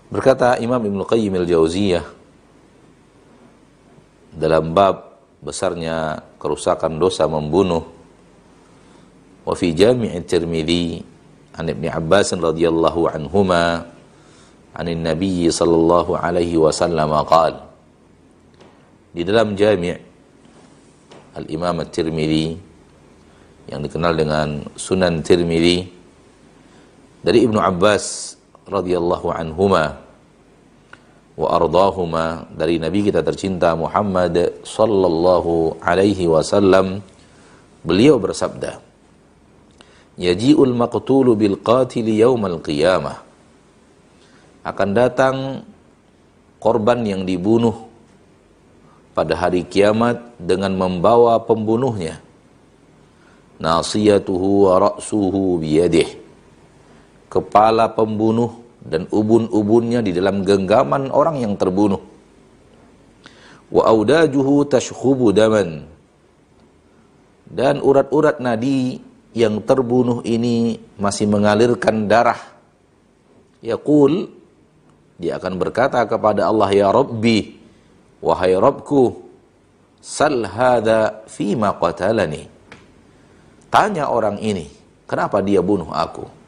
Berkata Imam Ibnu Qayyim al-Jauziyah dalam bab besarnya kerusakan dosa membunuh, wa fi Jami' at-Tirmidzi an Ibnu Abbas radhiyallahu anhuma anin Nabi sallallahu alaihi wasallam qala, di dalam Jami' al-Imam at-Tirmidzi yang dikenal dengan Sunan Tirmidzi, dari Ibnu Abbas radhiyallahu anhuma wa ardahuma, dari Nabi kita tercinta Muhammad sallallahu alaihi wasallam, beliau bersabda, yaji'ul maqtulu bil qatili yaumal qiyamah, akan datang korban yang dibunuh pada hari kiamat dengan membawa pembunuhnya, nasiyatuhu wa ra'suhu biyadihi, kepala pembunuh dan ubun-ubunnya di dalam genggaman orang yang terbunuh, wa audajuhu tashkhubu daman, dan urat-urat nadi yang terbunuh ini masih mengalirkan darah. Yaqul, dia akan berkata kepada Allah, ya Rabbi, wahai Rabbku, sal hadha fima qatalani, tanya orang ini kenapa dia bunuh aku.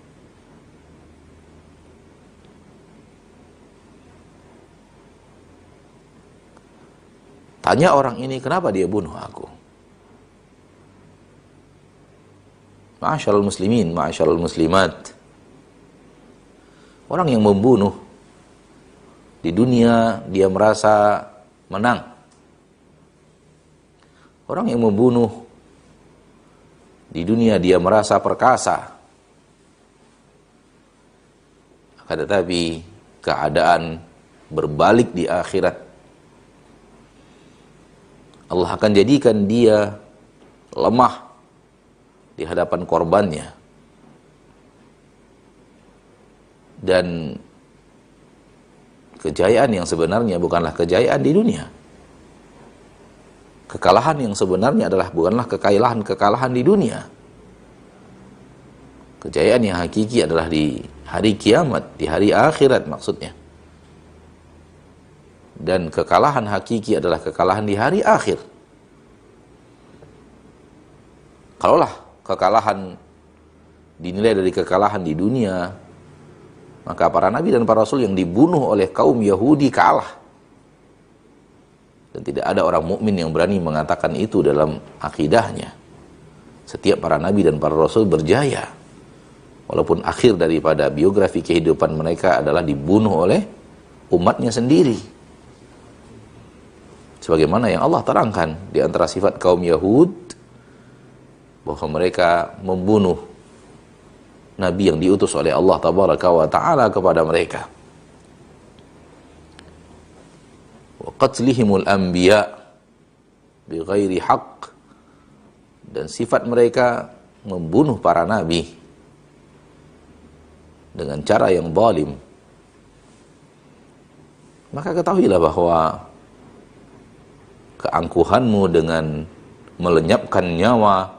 Tanya orang ini kenapa dia bunuh aku. Ma'asyiral muslimin, ma'asyiral muslimat, orang yang membunuh di dunia dia merasa menang. Orang yang membunuh di dunia dia merasa perkasa. Akan tetapi keadaan berbalik di akhirat. Allah akan jadikan dia lemah di hadapan korbannya, dan kejayaan yang sebenarnya bukanlah kejayaan di dunia. Kekalahan yang sebenarnya bukanlah kekalahan di dunia. Kejayaan yang hakiki adalah di hari kiamat, di hari akhirat maksudnya. Dan kekalahan hakiki adalah kekalahan di hari akhir. Kalaulah kekalahan dinilai dari kekalahan di dunia, maka para nabi dan para rasul yang dibunuh oleh kaum Yahudi kalah. Dan tidak ada orang mukmin yang berani mengatakan itu dalam akidahnya. Setiap para nabi dan para rasul berjaya, walaupun akhir daripada biografi kehidupan mereka adalah dibunuh oleh umatnya sendiri. Sebagaimana yang Allah terangkan di antara sifat kaum Yahud, bahwa mereka membunuh nabi yang diutus oleh Allah tabaraka wa ta'ala kepada mereka. Wa qatlihimul anbiya bighairi haqq, dan sifat mereka membunuh para nabi dengan cara yang zalim. Maka ketahuilah bahwa keangkuhanmu dengan melenyapkan nyawa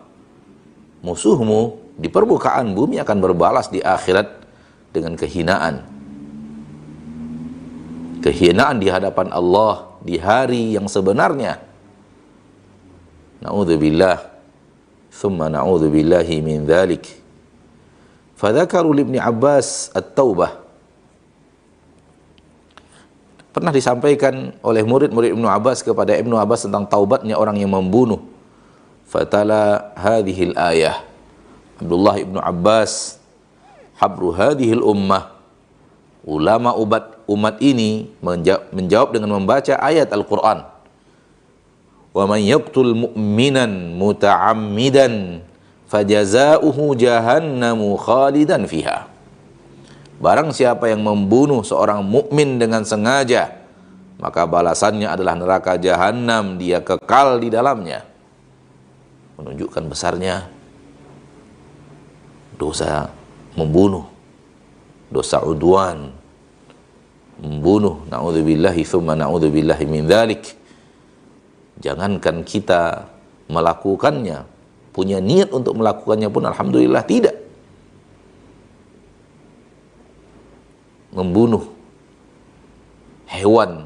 musuhmu di permukaan bumi akan berbalas di akhirat dengan kehinaan. Kehinaan di hadapan Allah di hari yang sebenarnya. Na'udzubillah, thumma na'udzubillahi min dzalik. Fadzakaru li Ibnu Abbas at-taubah. Pernah disampaikan oleh murid-murid Ibnu Abbas kepada Ibnu Abbas tentang taubatnya orang yang membunuh. Fatala hadhil ayah. Abdullah Ibnu Abbas, habru hadhil ummah, ulama umat ini menjawab dengan membaca ayat Al-Quran. Wa man yaqtul mu'minan muta'ammidan fajaza'uhu jahannamu khalidan fiha. Barang siapa yang membunuh seorang mukmin dengan sengaja, maka balasannya adalah neraka jahanam, dia kekal di dalamnya. Menunjukkan besarnya dosa membunuh, dosa udwan, membunuh. Na'udzubillahi thumma na'udzubillahi min dzalik. Jangankan kita melakukannya, punya niat untuk melakukannya pun alhamdulillah tidak. Membunuh hewan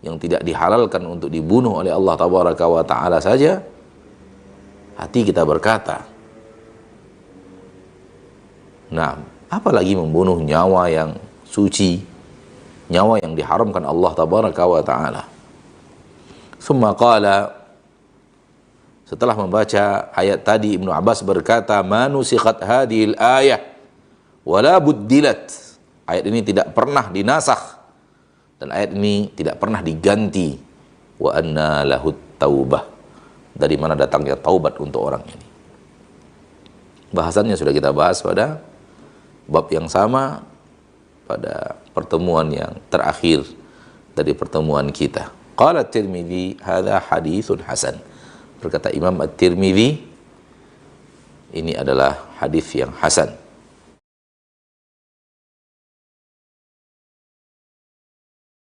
yang tidak dihalalkan untuk dibunuh oleh Allah Tabaraka wa Ta'ala saja, hati kita berkata, nah, apalagi membunuh nyawa yang suci, nyawa yang diharamkan Allah Tabaraka wa Ta'ala. Summa qala, setelah membaca ayat tadi, Ibnu Abbas berkata, ma nusikhat hadhil ayah wala buddilat. Ayat ini tidak pernah dinasakh dan ayat ini tidak pernah diganti. Wa anna lahut taubah. Dari mana datangnya taubat untuk orang ini? Bahasannya sudah kita bahas pada bab yang sama pada pertemuan yang terakhir dari pertemuan kita. Qala At-Tirmidzi, hadza haditsun hasan. Berkata Imam At-Tirmidzi, ini adalah hadis yang hasan.